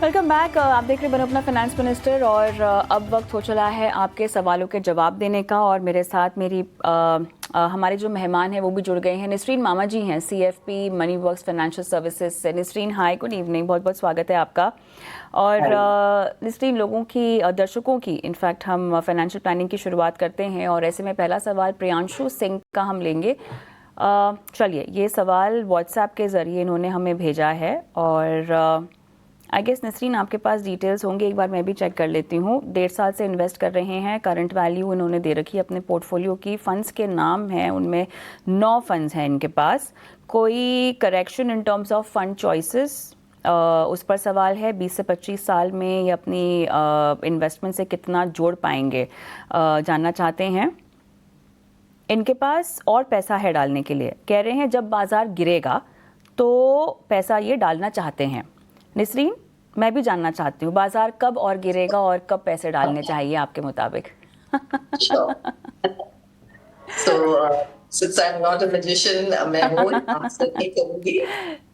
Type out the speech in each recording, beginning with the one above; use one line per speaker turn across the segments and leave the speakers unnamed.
Welcome back. आप देख रहे हैं बनो अपना फाइनेंस मिनिस्टर और अब वक्त हो चला है आपके सवालों के जवाब देने का। और मेरे साथ हमारे जो मेहमान हैं वो भी जुड़ गए हैं। नसरीन मामा जी हैं CFP money works financial services से। नसरीन हाय, गुड इवनिंग, बहुत बहुत स्वागत है आपका। और नसरीन, लोगों की दर्शकों की इनफैक्ट हम फाइनेंशियल प्लानिंग की शुरुआत करते हैं और ऐसे में पहला सवाल प्रियांशु सिंह का हम लेंगे। चलिए, ये सवाल व्हाट्सएप के ज़रिए इन्होंने हमें भेजा है और आई गेस नसरीन आपके पास डिटेल्स होंगे, एक बार मैं भी चेक कर लेती हूँ। 1.5 साल से इन्वेस्ट कर रहे हैं, करंट वैल्यू इन्होंने दे रखी है अपने पोर्टफोलियो की। फंड्स के नाम हैं, उनमें 9 फंड्स हैं इनके पास। कोई correction in terms of fund choices उस पर सवाल है। 20 से 25 साल में ये अपनी इन्वेस्टमेंट से कितना जोड़ पाएंगे जानना चाहते हैं। इनके पास और पैसा है डालने के लिए, कह रहे हैं जब बाज़ार गिरेगा तो पैसा ये डालना चाहते हैं। नसरीन, मैं भी जानना चाहती हूँ बाजार कब और गिरेगा और कब पैसे डालने चाहिए आपके मुताबिक।
Since I'm not a magician, मैं वो आंसर नहीं करूंगी,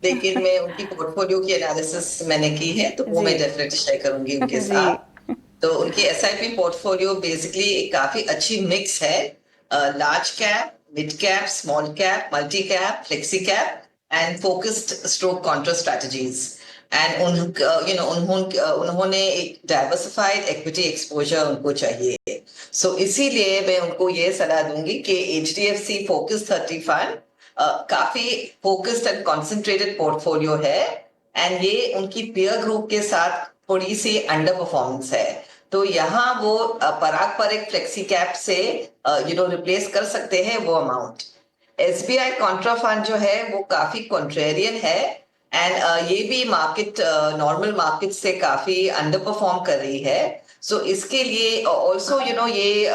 लेकिन मैं उनकी पोर्टफोलियो की एनालिसिस मैंने की है, तो वो मैं डेफिनेटली शेयर करूंगी उनके साथ। तो उनकी SIP पोर्टफोलियो बेसिकली काफी अच्छी मिक्स है, large cap, mid cap, small cap, multi cap, flexi cap and focused stroke Contra strategies. And उन्होंने एक डाइवर्सिफाइड इक्विटी एक्सपोजर उनको चाहिए। सो इसीलिए मैं उनको ये सलाह दूंगी कि HDFC फोकस 30 फंड काफी फोकस्ड एंड कॉन्सेंट्रेटेड पोर्टफोलियो है एंड ये उनकी पीयर ग्रुप के साथ थोड़ी सी अंडर परफॉर्मेंस है। तो यहाँ वो पराग पर एक फ्लेक्सी कैप से रिप्लेस कर सकते हैं वो अमाउंट। SBI कॉन्ट्रा फंड जो है वो काफी कॉन्ट्रेरियन है एंड ये भी मार्केट नॉर्मल मार्केट से काफी अंडर परफॉर्म कर रही है। सो इसके लिए ऑल्सो ये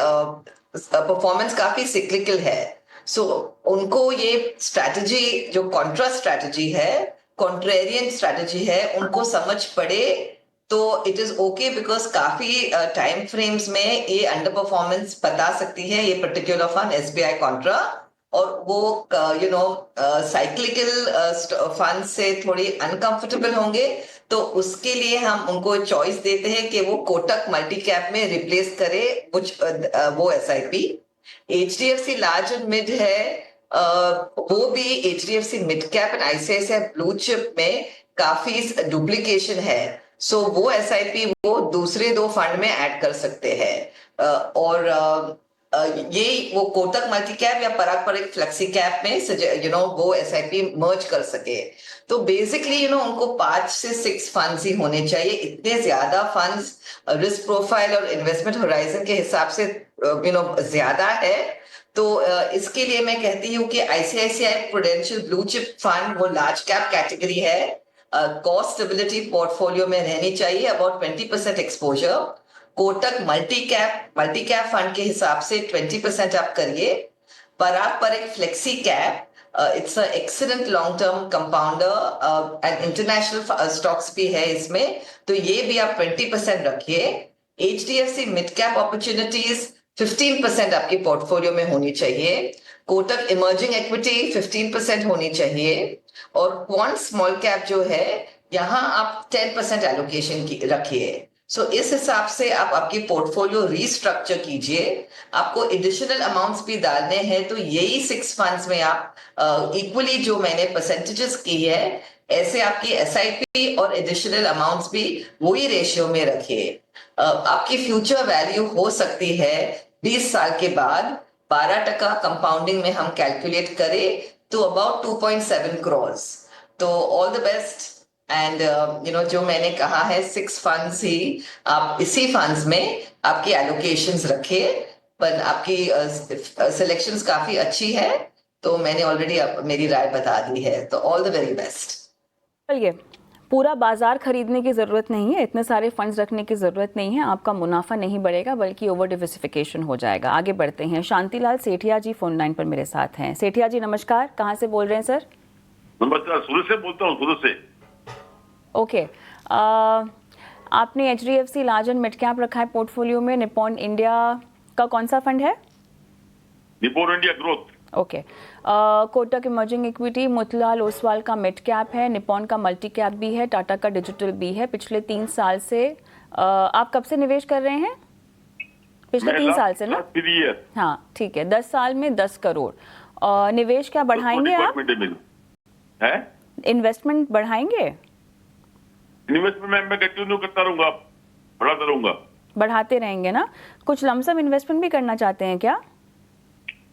परफॉर्मेंस काफी सिक्लिकल है। सो उनको ये स्ट्रैटेजी जो कॉन्ट्रा स्ट्रैटेजी है, कॉन्ट्रेरियन स्ट्रैटेजी है, उनको समझ पड़े तो इट इज ओके, बिकॉज काफी टाइम फ्रेम्स में ये अंडर परफॉर्मेंस बता सकती है ये पर्टिकुलर फंड SBI कॉन्ट्रा। और वो साइक्लिकल फंड से थोड़ी अनकंफर्टेबल होंगे, तो उसके लिए हम उनको चॉइस देते हैं कि वो कोटक मल्टी कैप में रिप्लेस करे वो SIP। HDFC large and mid है, वो भी HDFC mid cap and ICICI blue chip में काफी डुप्लीकेशन है। सो वो SIP वो दूसरे 2 फंड में ऐड कर सकते हैं और ये वो कोटक मल्टी कैप या पराग पर एक फ्लेक्सी कैप में वो SIP मर्ज कर सके। तो बेसिकली उनको 5 से 6 फंड्स ही होने चाहिए। इतने ज्यादा फंड्स रिस्क प्रोफाइल और इन्वेस्टमेंट होराइजन के हिसाब से ज्यादा है। तो इसके लिए मैं कहती हूँ कि ICICI prudential blue chip fund वो लार्ज कैप कैटेगरी है, कॉस्ट स्टेबिलिटी पोर्टफोलियो में रहनी चाहिए, about 20% exposure. Kotak multi cap fund के हिसाब से 20% आप करिए। पराग पर एक flexi cap, it's a excellent long term compounder and international stocks भी है इसमें, तो ये भी आप 20% रखिए। HDFC मिड कैप अपॉर्चुनिटीज 15% आपकी पोर्टफोलियो में होनी चाहिए। कोटक इमर्जिंग इक्विटी 15% होनी चाहिए। और क्वांट स्मॉल कैप जो है, यहाँ आप 10% एलोकेशन की रखिए। सो इस हिसाब से आप आपकी पोर्टफोलियो रीस्ट्रक्चर कीजिए। आपको एडिशनल अमाउंट्स भी डालने हैं, तो यही 6 फंड्स में आप इक्वली जो मैंने परसेंटेजेस की है, ऐसे आपकी SIP और एडिशनल अमाउंट्स भी वही रेशियो में रखिए। आपकी फ्यूचर वैल्यू हो सकती है 20 साल के बाद 12% कंपाउंडिंग में हम कैलकुलेट करें तो अबाउट 2.7 करोड़। तो ऑल द बेस्ट एंड जो मैंने कहा है 6 फंड्स ही आप इसी फंड्स में आपकी एलोकेशंस रखिए। पर आपकी सिलेक्शंस काफी अच्छी है, तो मैंने ऑलरेडी मेरी राय बता दी है। तो ऑल द वेरी बेस्ट।
चलिए, पूरा बाजार खरीदने की ज़रूरत नहीं है, इतने सारे फंड्स रखने की ज़रूरत नहीं है। आपका मुनाफा नहीं बढ़ेगा बल्कि ओवर डिवर्सिफिकेशन हो जाएगा। आगे बढ़ते हैं। शांतिलाल सेठिया जी फोन लाइन पर मेरे साथ हैं। सेठिया जी नमस्कार, कहाँ से बोल रहे हैं सर?
नमस्कार, सूरत से बोलता हूँ, सूरत से।
ओके, आपने HDFC large and mid cap रखा है पोर्टफोलियो में। निप्पॉन इंडिया का कौन सा फंड है?
Nippon India growth.
Okay. Kotak emerging equity Motilal Oswal का मिड कैप है, निपॉन का मल्टी कैप भी है, टाटा का डिजिटल भी है। पिछले 3 साल से आप कब से निवेश कर रहे हैं? पिछले 3 साल से ना? हाँ ठीक है, 10 साल में 10 करोड़। निवेश क्या बढ़ाएंगे आप? इन्वेस्टमेंट बढ़ाएंगे?
इन्वेस्टमेंट मैं कंटिन्यू करता रहूंगा, बढ़ाता रहूंगा।
बढ़ाते रहेंगे ना? कुछ लमसम इन्वेस्टमेंट भी करना चाहते हैं क्या?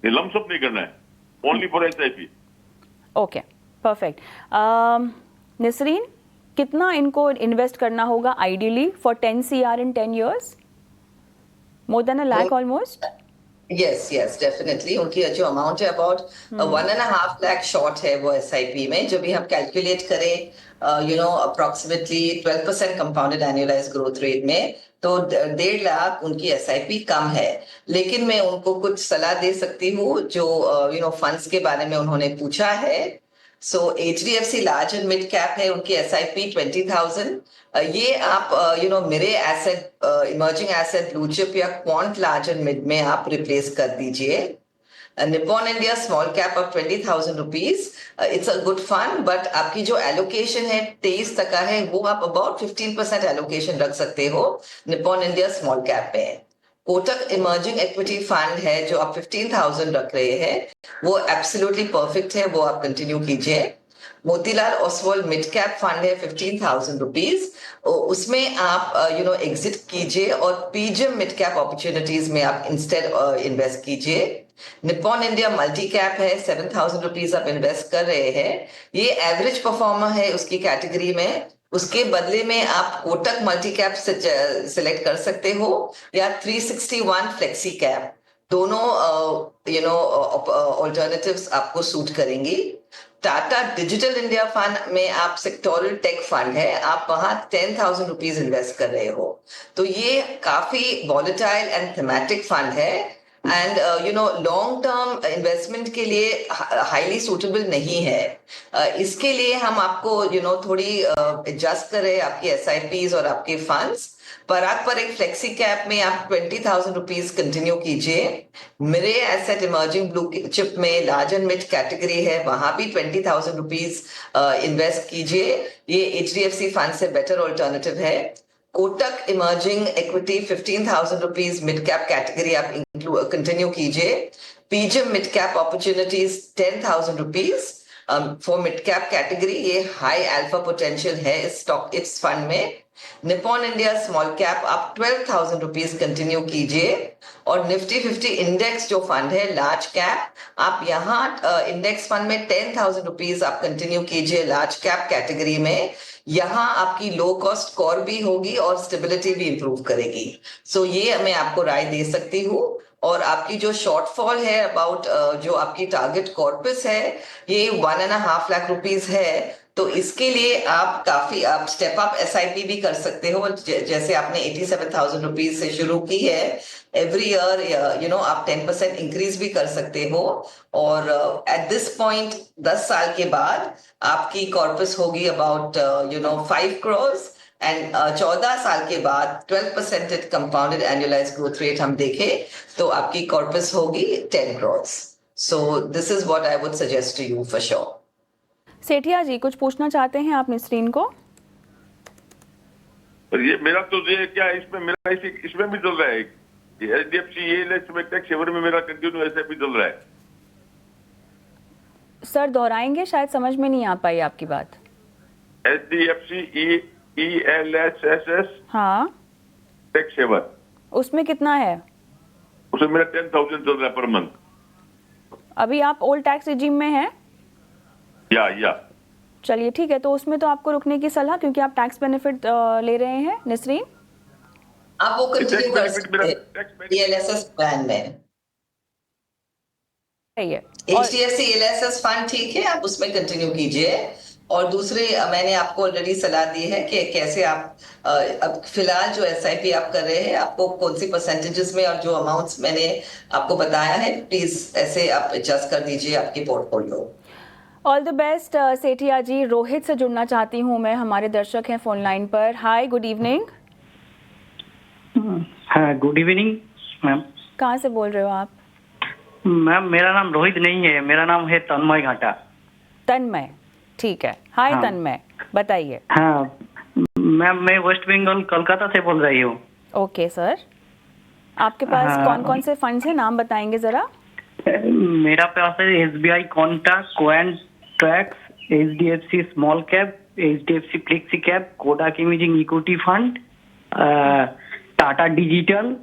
लमसम नहीं करना है, only for SIP.
Okay, perfect. Nasreen, कितना इनको इन्वेस्ट करना होगा ideally for 10 CR in 10 years? More than a lakh almost?
Yes definitely. उनकी जो अमाउंट है अबाउट 1.5 लाख शॉर्ट है वो एसआईपी में। जो भी हम कैलकुलेट करें approximately 12% compounded annualise growth rate में, तो 1.5 लाख उनकी एसआईपी कम है। लेकिन मैं उनको कुछ सलाह दे सकती हूँ जो फंड्स के बारे में उन्होंने पूछा है। सो HDFC large and mid cap है, उनकी एसआईपी 20,000। ये आप मेरे asset emerging asset blue chip या क्वांट लार्ज एंड मिड में आप रिप्लेस कर दीजिए। Nippon India small cap of 20,000 rupees, it's a good fund, but आपकी जो एलोकेशन है 23% है, वो आप अबाउट 15% एलोकेशन रख सकते हो निपॉन इंडिया स्मॉल कैप में। कोटक इमर्जिंग इक्विटी फंड है जो आप 15,000 रख रहे हैं, वो एब्सोल्युटली परफेक्ट है, वो आप कंटिन्यू कीजिए। Motilal Oswal mid cap fund है 15,000 रुपीज, उसमें आप एग्जिट कीजिए और पीजीएम मिड कैप अपॉर्चुनिटीज में आप इंस्टेड इन्वेस्ट कीजिए। निपॉन इंडिया मल्टी कैप है, 7,000 रुपीज आप इन्वेस्ट कर रहे हैं, ये एवरेज परफॉर्मर है उसकी कैटेगरी में। उसके बदले में आप कोटक मल्टी कैप सिलेक्ट कर सकते हो या 361 फ्लेक्सी कैप, दोनों ऑल्टरनेटिव्स आपको सूट करेंगी। टाटा डिजिटल इंडिया फंड में आप सेक्टोरल टेक फंड है, आप वहां 10,000 रुपीज इन्वेस्ट कर रहे हो, तो ये काफी वॉलेटाइल एंड थीमेटिक फंड है एंड लॉन्ग टर्म इन्वेस्टमेंट के लिए हाईली सूटेबल नहीं है। इसके लिए हम आपको थोड़ी एडजस्ट करें आपकी एसआईपीज और आपके फंड्स। पराग पर एक फ्लेक्सी कैप में आप 20,000 रुपीज कंटिन्यू कीजिए। मेरे एसेट इमर्जिंग ब्लू चिप में लार्ज एंड मिड कैटेगरी है, वहां भी 20,000 रुपीज इन्वेस्ट कीजिए, ये HDFC फंड से बेटर ऑल्टरनेटिव है। Kotak emerging equity 15,000 rupees mid cap category आप कंटिन्यू कीजिए। PGM mid cap opportunities 10,000 rupees for mid cap category, ये हाई अल्फा पोटेंशियल है इस फंड में। निपॉन इंडिया स्मॉल कैप आप 12,000 रुपीज कंटिन्यू कीजिए और निफ्टी 50 इंडेक्स जो फंड है लार्ज कैप, आप यहाँ इंडेक्स फंड में 10,000 रुपीज आप कंटिन्यू कीजिए लार्ज कैप कैटेगरी में। यहाँ आपकी लो कॉस्ट कोर भी होगी और स्टेबिलिटी भी इंप्रूव करेगी। सो ये मैं आपको राय दे सकती हूँ। और आपकी जो शॉर्टफॉल है अबाउट जो आपकी टारगेट कॉर्पस है, ये 1.5 लाख रुपीज है, तो इसके लिए आप स्टेप अप एसआईपी भी कर सकते हो, जैसे आपने 87,000 रुपीज से शुरू की है। एवरी ईयर आप 10% इंक्रीज भी कर सकते हो और एट दिस पॉइंट 10 साल के बाद आपकी कॉर्पस होगी अबाउट 5 करोड़ एंड 14 साल के बाद 12% कंपाउंडेड एनुअलाइज ग्रोथ रेट हम देखें तो आपकी कॉर्पस होगी 10 crore. So this is what I would suggest to you for sure.
Sethia ji कुछ पूछना चाहते हैं आप नसरीन को?
ये मेरा तो ये क्या है, इसमें मेरा इसमें भी चल रहा है, HDFC ये में मेरा कंटिन्यू ऐसे भी चल रहा है।
सर दोहराएंगे, शायद समझ में नहीं आ पाई आपकी बात।
HDFC ELSS
हाँ,
टैक्स सेवर,
उसमें कितना है?
उसमें मेरा 10,000 चल रहा है पर मंथ।
अभी आप ओल्ड टैक्स रिजीम में हैं?
या
चलिए ठीक है, तो उसमें तो आपको रुकने की सलाह, क्योंकि आप टैक्स बेनिफिट ले रहे हैं। नसरीन
आप वो कंटिन्यू कर सकते हैं ELSS प्लान में। HDFC ELSS फंड ठीक है, आप उसमें कंटिन्यू कीजिए। और दूसरी मैंने आपको ऑलरेडी सलाह दी है कि कैसे आप अब फिलहाल जो एसआईपी आप कर रहे हैं, आपको कौन सी परसेंटेजेस में और जो अमाउंट्स मैंने आपको बताया है, प्लीज ऐसे आप एडजस्ट कर दीजिए आपकी portfolio.
All the best Sethia ji. Rohit से जुड़ना चाहती हूँ मैं, हमारे दर्शक हैं फोन लाइन पर। हाय, गुड इवनिंग।
हाँ, गुड इवनिंग मैम।
कहाँ से बोल रहे हो आप?
मैम मेरा नाम रोहित नहीं है, मेरा नाम है तन्मय घाटा।
तन्मय, ठीक है। हाय
हाँ।
तन्मय, बताइए।
हाँ मैम, मैं वेस्ट बंगाल कोलकाता से बोल रही हूँ।
ओके सर, आपके पास
हाँ।
कौन कौन से फंड्स हैं, नाम बताएंगे ज़रा।
मेरा पास है SBI contact, quant tracks, HDFC small cap, HDFC flexi cap, Kotak imaging equity fund, Tata digital,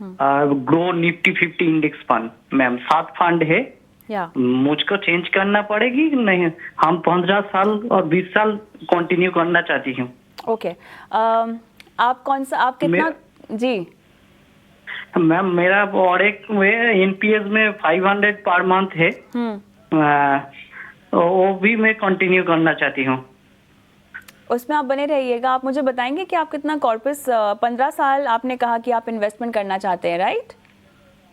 grow Nifty 50 index fund. Ma'am 7 fund है।
या
मुझको चेंज करना पड़ेगी कि नहीं? हम 15 साल और 20 साल कंटिन्यू करना चाहती हूँ।
ओके, आप कौन सा, आप कितना? जी
मैम मेरा और एक NPS में 500 पर मंथ है। वो भी मैं कंटिन्यू करना चाहती हूँ।
उसमें आप बने रहिएगा। आप मुझे बताएंगे कि आप कितना कॉर्पस, 15 साल आपने कहा कि आप इन्वेस्टमेंट करना चाहते हैं, राइट?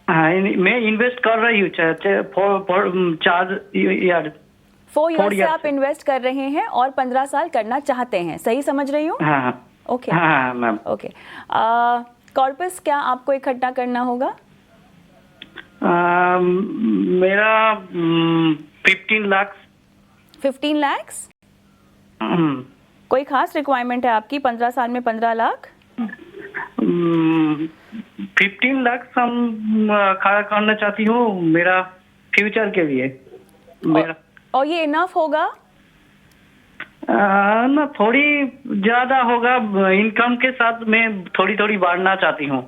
हाँ, मैं इन्वेस्ट कर रही हूँ 4 ईयर।
4 ईयर से
years
आप
से।
इन्वेस्ट कर रहे हैं और 15 साल करना चाहते हैं, सही समझ रही हूँ?
हाँ
ओके।
हाँ मैम।
ओके, कॉर्पस क्या आपको इकट्ठा करना होगा?
मेरा 15 लाख।
15 लाख? कोई खास रिक्वायरमेंट है आपकी 15 साल में 15 लाख?
15 लाख हम खड़ा करना चाहती हूँ मेरा फ्यूचर के लिए। मेरा
और ये इनफ होगा?
ना थोड़ी ज्यादा होगा, इनकम के साथ मैं थोड़ी थोड़ी बढ़ना चाहती हूँ।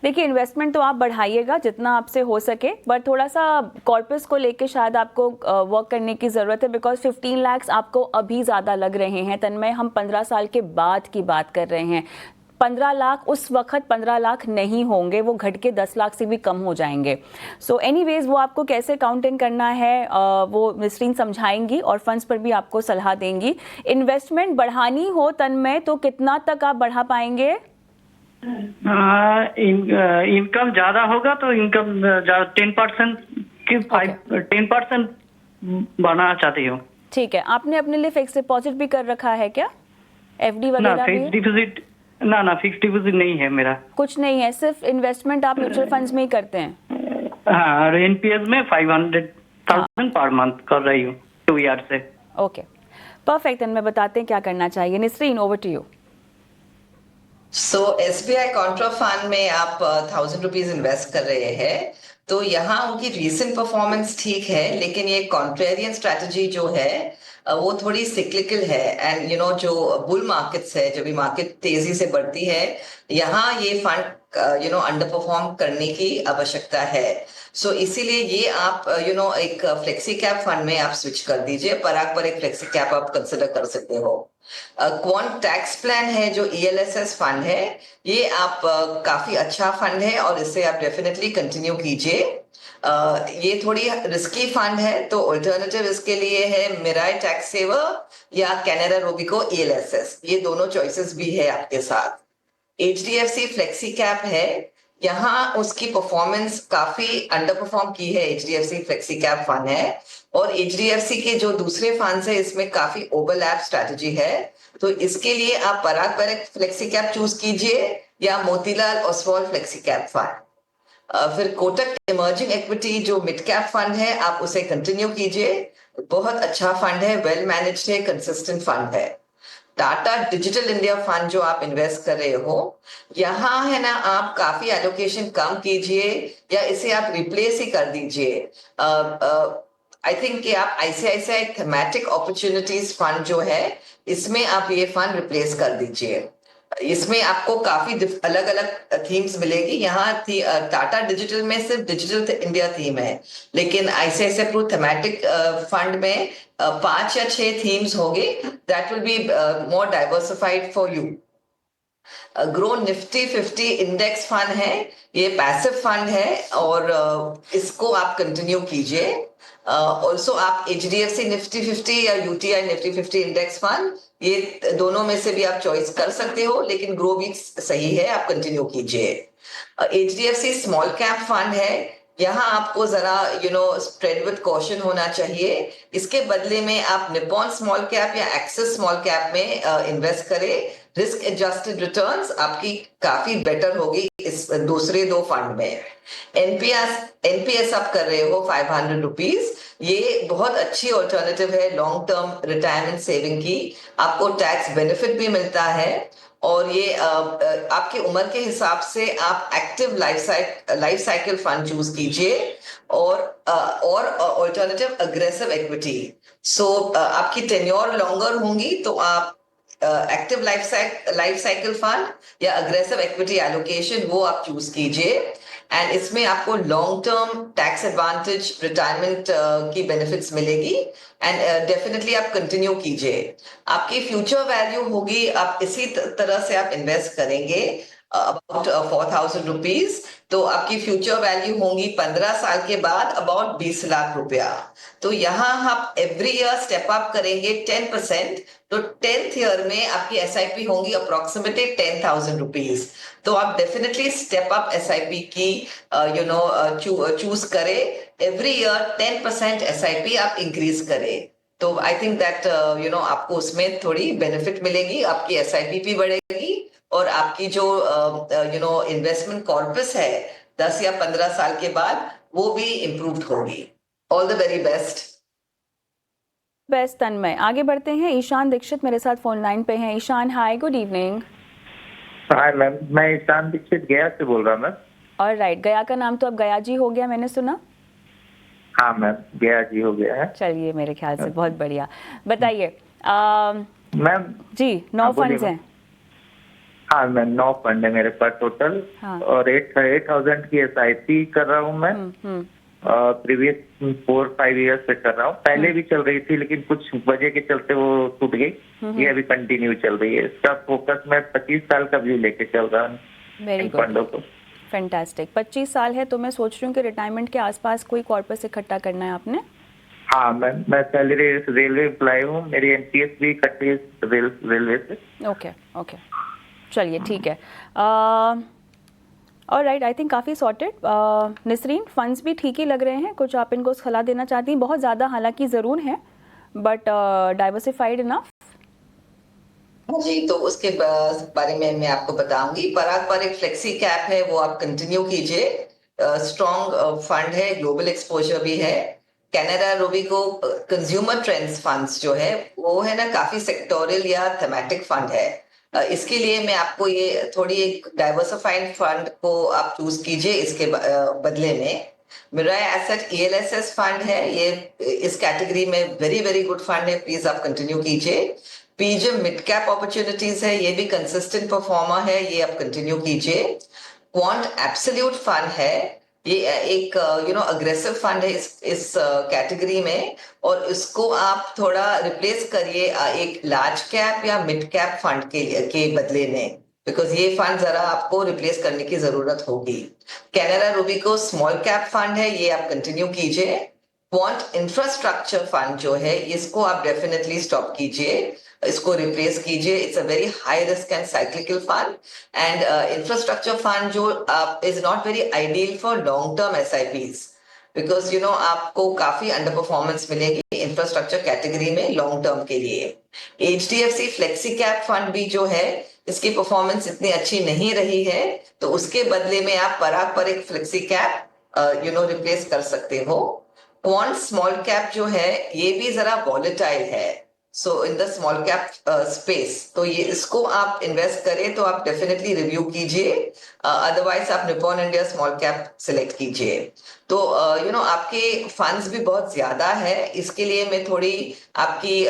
देखिए, इन्वेस्टमेंट तो आप बढ़ाइएगा जितना आपसे हो सके, बट थोड़ा सा कॉर्पस को लेके शायद आपको वर्क करने की ज़रूरत है, बिकॉज 15 लाख आपको अभी ज़्यादा लग रहे हैं तन्मय। हम 15 साल के बाद की बात कर रहे हैं। 15 लाख उस वक्त 15 लाख नहीं होंगे, वो घट के 10 लाख से भी कम हो जाएंगे। सो एनीवेज, वो आपको कैसे काउंट इन करना है वो नसरीन समझाएंगी और फंड्स पर भी आपको सलाह देंगी। इन्वेस्टमेंट बढ़ानी हो तन्मय तो कितना तक आप बढ़ा पाएंगे?
इनकम ज्यादा होगा तो इनकम 10% की 10% बनाना चाहती हूँ।
ठीक है। आपने अपने लिए फिक्स डिपॉजिट भी कर रखा है क्या? FD
ना
वगैरह
फिक्स
भी?
डिपॉजिट ना फिक्स डिपॉजिट नहीं है मेरा।
कुछ नहीं है, सिर्फ इन्वेस्टमेंट आप म्यूचुअल फंड्स में ही करते हैं?
हाँ, और NPS में 500,000 पर मंथ कर रही हूँ 2 ईयर से।
Okay, perfect. इनमें बताते हैं क्या करना चाहिए। Nasreen, over to you.
So SBI contra fund में आप 1,000 रुपीज इन्वेस्ट कर रहे हैं, तो यहाँ उनकी रीसेंट परफॉर्मेंस ठीक है, लेकिन ये कॉन्ट्रेरियन स्ट्रेटजी जो है वो थोड़ी सिक्लिकल है। एंड जो बुल मार्केट्स है, जब भी मार्केट तेजी से बढ़ती है, यहाँ ये फंड अंडर परफॉर्म करने की आवश्यकता है। सो इसीलिए ये आप एक फ्लेक्सी कैप फंड में आप स्विच कर दीजिए। पराग पर एक फ्लेक्सी कैप आप कंसिडर कर सकते हो। क्वांट टैक्स प्लान है जो ELSS फंड है, ये आप काफी अच्छा फंड है और इसे आप डेफिनेटली कंटिन्यू कीजिए। ये थोड़ी रिस्की फंड है, तो ऑल्टरनेटिव इसके लिए है मिराई टैक्स सेवर या कैनेरा रोबिको ELSS। ये दोनों चॉइसेस भी है आपके साथ। HDFC फ्लेक्सी कैप है, यहाँ उसकी परफॉर्मेंस काफी अंडर परफॉर्म की है। HDFC फ्लेक्सी कैप फंड है और HDFC के जो दूसरे फंड्स है इसमें काफी ओवरलैप स्ट्रैटेजी है, तो इसके लिए आप पराग पर एक फ्लेक्सी कैप चूज कीजिए या Motilal Oswal flexi cap fund. फिर कोटक इमर्जिंग इक्विटी जो मिड कैप फंड है, आप उसे कंटिन्यू कीजिए। बहुत अच्छा फंड है, वेल मैनेज्ड है, कंसिस्टेंट फंड है। टाटा डिजिटल इंडिया फंड जो आप इन्वेस्ट कर रहे हो, यहाँ है ना, आप काफी एलोकेशन कम कीजिए या इसे आप रिप्लेस ही कर दीजिए। आई थिंक कि आप ICICI थीमेटिक अपॉर्चुनिटीज फंड जो है, इसमें आप ये फंड रिप्लेस कर दीजिए। इसमें आपको काफी अलग अलग थीम्स मिलेगी। यहाँ टाटा डिजिटल में सिर्फ डिजिटल इंडिया थीम है, लेकिन ICICI प्रू थीमेटिक फंड में 5 या 6 थीम्स होंगे। That will be more diversified for you. Grow Nifty 50 index fund है, ये पैसिव फंड है और इसको आप कंटिन्यू कीजिए। ऑल्सो आप HDFC निफ्टी 50 या UTI निफ्टी 50 इंडेक्स फंड, ये दोनों में से भी आप चॉइस कर सकते हो, लेकिन ग्रो भी सही है, आप कंटिन्यू कीजिए। HDFC स्मॉल कैप फंड है, यहाँ आपको जरा स्प्रेड विद कॉशन होना चाहिए। इसके बदले में आप निप्पॉन स्मॉल कैप या एक्सिस स्मॉल कैप में इन्वेस्ट करें, रिस्क एडजस्टेड रिटर्न्स आपकी काफी बेटर होगी इस दूसरे दो फंड में। एनपीएस आप कर रहे हो 500 रुपीज, ये बहुत अच्छी ऑल्टरनेटिव है लॉन्ग टर्म रिटायरमेंट सेविंग की। आपको टैक्स बेनिफिट भी मिलता है और ये आपकी उम्र के हिसाब से आप active life cycle fund choose कीजिए और ऑल्टरनेटिव अग्रेसिव इक्विटी। सो आपकी टेन्योर लॉन्गर होंगी तो आप एक्टिव लाइफ साइकिल फंड या अग्रेसिव इक्विटी एलोकेशन वो आप चूज कीजिए एंड इसमें आपको long term tax advantage retirement key benefits मिलेगी एंड डेफिनेटली आप कंटिन्यू कीजिए। आपकी फ्यूचर वैल्यू होगी, आप इसी तरह से आप इन्वेस्ट करेंगे अबाउट 4,000 रुपीज, तो आपकी फ्यूचर वैल्यू होंगी 15 साल के बाद अबाउट 20 लाख रुपया। तो यहाँ आप एवरी ईयर स्टेप अप करेंगे 10%, तो 10th ईयर में आपकी एसआईपी होंगी अप्रोक्सीमेटली 10,000 रुपीज। तो आप डेफिनेटली स्टेप अप एसआईपी की चूज करें, एवरी ईयर 10% एसआईपी आप इंक्रीज करें। तो आई थिंक दैट आपको उसमें थोड़ी बेनिफिट मिलेगी, आपकी एसआईपी भी बढ़ेगी और आपकी जो इन्वेस्टमेंट कॉर्पस है 10 या 15 साल के बाद वो भी इम्प्रूव्ड होगी। All the very best.
Tanmay. आगे बढ़ते हैं, ईशान दीक्षित मेरे साथ फोन लाइन पे हैं। ईशान, हाय, गुड इवनिंग।
हाय मैम, मैं ईशान दीक्षित गया से बोल रहा मैम।
और राइट, गया का नाम तो अब गया जी हो गया, मैंने सुना।
हाँ मैम, गया जी हो गया है।
चलिए, मेरे ख्याल से बहुत बढ़िया। बताइए
मैम।
जी, 9 फंड्स हैं।
हाँ मैम, 9 फंड है मेरे पास टोटल।
हाँ।
और 8,000 की एसआईपी कर रहा हूँ मैं। प्रीवियस 4-5 ईयर से कर रहा हूँ। पहले भी चल रही थी लेकिन कुछ वजह के चलते वो टूट गई। ये अभी कंटिन्यू चल रही है। इसका फोकस मैं 25 साल का व्यू लेके चल रहा हूँ
वेरी
फंडों
गुड,
को।
फैंटास्टिक। 25 साल है तो मैं सोच रही हूँ कि रिटायरमेंट के आसपास कोई कॉर्पस इकट्ठा करना है आपने।
हाँ मैम, मैं सैलरी रेलवे एम्प्लॉय हूँ। मेरी एनपीएस भी कटी है रेलवे से।
ओके ओके, चलिए ठीक है। और राइट, आई थिंक काफ़ी सॉर्टेड। निसरीन, फंड्स भी ठीक ही लग रहे हैं। कुछ आप इनको सलाह देना चाहती हैं? बहुत ज़्यादा हालांकि ज़रूर है, बट डाइवर्सिफाइड इनफ।
जी, तो उसके बारे में मैं आपको बताऊंगी। पराग पर एक फ्लेक्सी कैप है, वो आप कंटिन्यू कीजिए। स्ट्रॉन्ग फंड है, ग्लोबल एक्सपोजर भी है। कैनेडा रोबिको कंज्यूमर ट्रेंड्स फंड्स जो है वो है ना, काफी सेक्टोरियल या थेमेटिक फंड है। इसके लिए मैं आपको ये थोड़ी एक डाइवर्सिफाइड फंड को आप चूज कीजिए। इसके बदले में मिराय एसेट ELSS फंड है, ये इस कैटेगरी में वेरी वेरी गुड फंड है, प्लीज आप कंटिन्यू कीजिए। पीजीएम मिड कैप अपॉर्चुनिटीज है, ये भी कंसिस्टेंट परफॉर्मर है, ये आप कंटिन्यू कीजिए। क्वांट एब्सोल्यूट फंड है, ये एक अग्रेसिव फंड है इस कैटेगरी में, और इसको आप थोड़ा रिप्लेस करिए एक लार्ज कैप या मिड कैप फंड के बदले में, बिकॉज ये फंड जरा आपको रिप्लेस करने की जरूरत होगी। Canada Robeco small cap fund है, ये आप कंटिन्यू कीजिए। क्वांट इंफ्रास्ट्रक्चर फंड जो है इसको आप डेफिनेटली स्टॉप कीजिए, इसको रिप्लेस कीजिए। It's a very high risk and cyclical fund and infrastructure fund जो is not very ideal for long term SIPs, because आपको काफी अंडर परफॉर्मेंस मिलेगी इंफ्रास्ट्रक्चर कैटेगरी में लॉन्ग टर्म के लिए। HDFC फ्लेक्सी कैप फंड भी जो है इसकी परफॉर्मेंस इतनी अच्छी नहीं रही है, तो उसके बदले में आप पराग पर एक फ्लेक्सी कैप रिप्लेस कर सकते हो। क्वांट स्मॉल कैप जो है ये भी जरा वॉलेटाइल है, so in the small cap space, तो ये इसको आप इन्वेस्ट करें तो आप डेफिनेटली रिव्यू कीजिए, अदरवाइज आप Nippon India small cap select कीजिए। तो आपके फंड्स भी बहुत ज्यादा है, इसके लिए मैं थोड़ी आपकी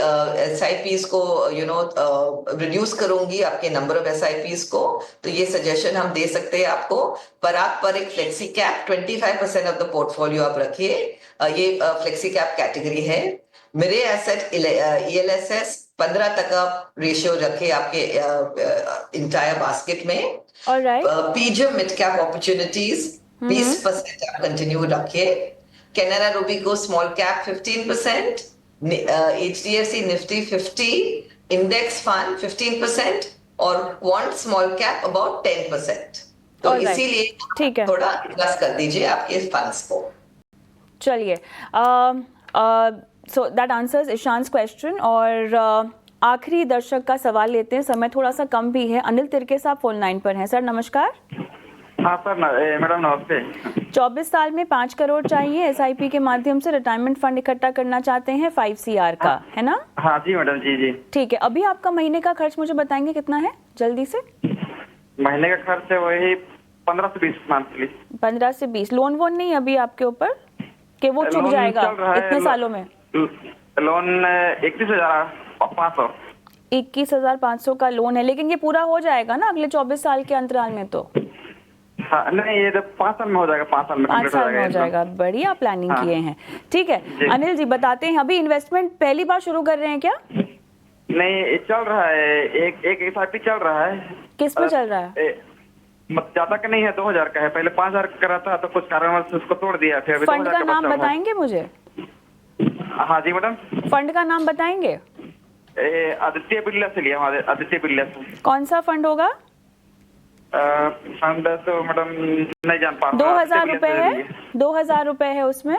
SIPs को रिड्यूस करूंगी, आपके नंबर ऑफ SIPs को। तो ये सजेशन हम दे सकते हैं आपको। पराग पर एक flexi cap 25% of the portfolio आप रखिए, ये फ्लेक्सी कैप कैटेगरी है। मेरे एसेट ELSS 15% रेशियो रखे आपके इंटायर बास्केट में। पीजीएम मिड कैप अपॉर्चुनिटीज 20% आप कंटिन्यू रखिए। Canara Robeco small cap 15%, HDFC Nifty 50 index fund 15% और क्वांट स्मॉल कैप अबाउट 10%। तो इसीलिए
ठीक है,
थोड़ा एडजस्ट कर दीजिए आपके फंड्स को।
चलिए, सो दैट आंसर्स ईशान्स क्वेश्चन। और आखिरी दर्शक का सवाल लेते हैं, समय थोड़ा सा कम भी है। अनिल तिरके साहब फोन लाइन पर हैं। सर नमस्कार।
हाँ सर, मैडम नमस्ते।
24 साल में 5 करोड़ चाहिए, SIP के माध्यम से रिटायरमेंट फंड इकट्ठा करना चाहते हैं 5 CR का, है ना?
हाँ जी मैडम, जी जी।
ठीक है, अभी आपका महीने का खर्च मुझे बताएंगे कितना है जल्दी से?
महीने का खर्च है वही 15 से 20 मंथली। 15
से 20। लोन वोन नहीं अभी आपके ऊपर कि वो चुक जाएगा इतने सालों में?
लोन 21,500।
21,500 का लोन है, लेकिन ये पूरा हो जाएगा ना अगले 24 साल के अंतराल में? तो
हाँ, नहीं ये 5 साल में हो जाएगा, 5 साल में
5 साल में हो जाएगा। बढ़िया प्लानिंग किए हैं। ठीक है अनिल जी, बताते हैं अभी इन्वेस्टमेंट पहली बार शुरू कर रहे हैं क्या?
नहीं, चल रहा है, एक SIP चल रहा है।
किस पे चल रहा है?
ज्यादा का नहीं है, 2,000 का है। पहले 5,000 का रहा था, तो कुछ कारणवश उसको तोड़ दिया, फिर अभी
फंड का नाम बताएंगे मुझे?
हाँ जी मैडम।
फंड का नाम बताएंगे?
आदित्य बिरला से लिया, आदित्य बिरला से।
कौन सा फंड होगा?
फंड तो मैडम नहीं जान पा रहा।
2,000 रुपए है? 2,000 रुपए है उसमें?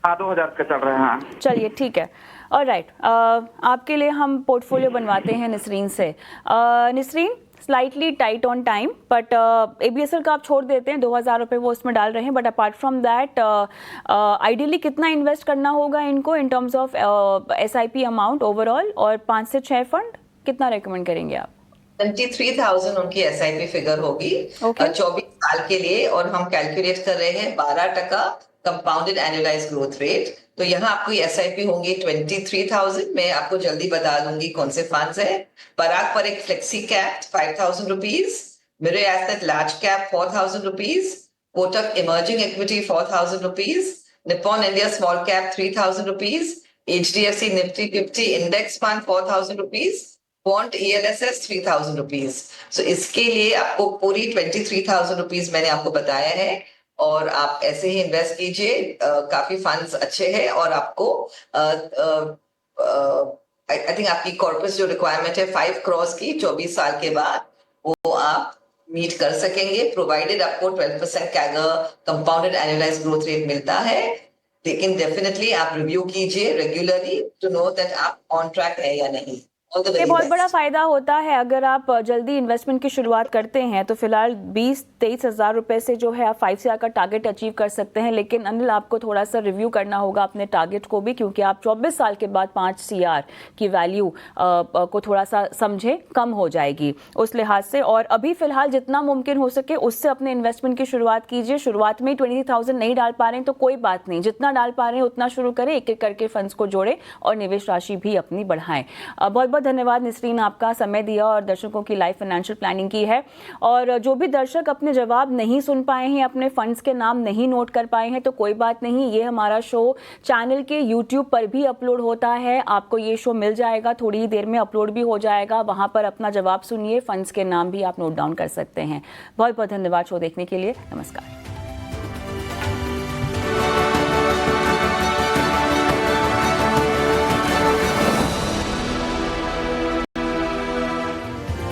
हाँ, 2,000 का चल रहा है। हाँ
चलिए ठीक है। ऑलराइट, आपके लिए हम पोर्टफोलियो बनवाते हैं निसरीन से। Nisreen, slightly tight on time, but ABSL का आप छोड़ देते हैं, 2,000 रुपये वो उसमें डाल रहे हैं, but apart from that ideally कितना इन्वेस्ट करना होगा इनको in terms of SIP amount overall, और 5 से 6 फंड कितना रेकमेंड करेंगे आप?
23,000 उनकी SIP फिगर होगी 24 साल के लिए, और हम कैलकुलेट कर रहे हैं 12% कंपाउंडेड एनुअलाइज ग्रोथ रेट। तो यहाँ आपको SIP होंगी 23,000। मैं आपको जल्दी बता दूंगी कौन से फंड्स है। पराग पर एक flexi cap 5,000 rupees, Mirae asset large cap 4,000 rupees, Kotak emerging equity 4,000 rupees, Nippon India small cap 3,000 rupees, HDFC Nifty 50 index fund 4,000 rupees, bond ELSS 3,000 rupees. So इसके लिए आपको पूरी 23,000 रुपीज मैंने आपको बताया है, और आप ऐसे ही इन्वेस्ट कीजिए। काफी फंड्स अच्छे हैं, और आपको आई थिंक आपकी कॉर्पस जो रिक्वायरमेंट है 5 करोड़ की 24 साल के बाद, वो आप मीट कर सकेंगे, प्रोवाइडेड आपको 12% CAGR compounded annualise growth rate मिलता है। लेकिन डेफिनेटली आप रिव्यू कीजिए रेगुलरली टू नो दैट आप ऑन ट्रैक है या नहीं।
ये बहुत बड़ा फायदा होता है अगर आप जल्दी इन्वेस्टमेंट की शुरुआत करते हैं, तो फिलहाल 20-23 हज़ार रुपए से जो है आप 5 CR का टारगेट अचीव कर सकते हैं। लेकिन अनिल, आपको थोड़ा सा रिव्यू करना होगा अपने टारगेट को भी, क्योंकि आप 24 साल के बाद 5 CR की वैल्यू को थोड़ा सा समझे कम हो जाएगी उस लिहाज से। और अभी फिलहाल जितना मुमकिन हो सके उससे अपने इन्वेस्टमेंट की शुरुआत कीजिए। शुरुआत में 20,000 नहीं डाल पा रहे हैं तो कोई बात नहीं, जितना डाल पा रहे हैं उतना शुरू करें, एक एक करके फंड्स को जोड़ें और निवेश राशि भी अपनी बढ़ाएं। बहुत बहुत धन्यवाद निसरीन, आपका समय दिया और दर्शकों की लाइव फाइनेंशियल प्लानिंग की है। और जो भी दर्शक अपने जवाब नहीं सुन पाए हैं, अपने फंड्स के नाम नहीं नोट कर पाए हैं, तो कोई बात नहीं, ये हमारा शो चैनल के YouTube पर भी अपलोड होता है। आपको ये शो मिल जाएगा, थोड़ी ही देर में अपलोड भी हो जाएगा, वहां पर अपना जवाब सुनिए, फंड्स के नाम भी आप नोट डाउन कर सकते हैं। बहुत बहुत धन्यवाद शो देखने के लिए। नमस्कार।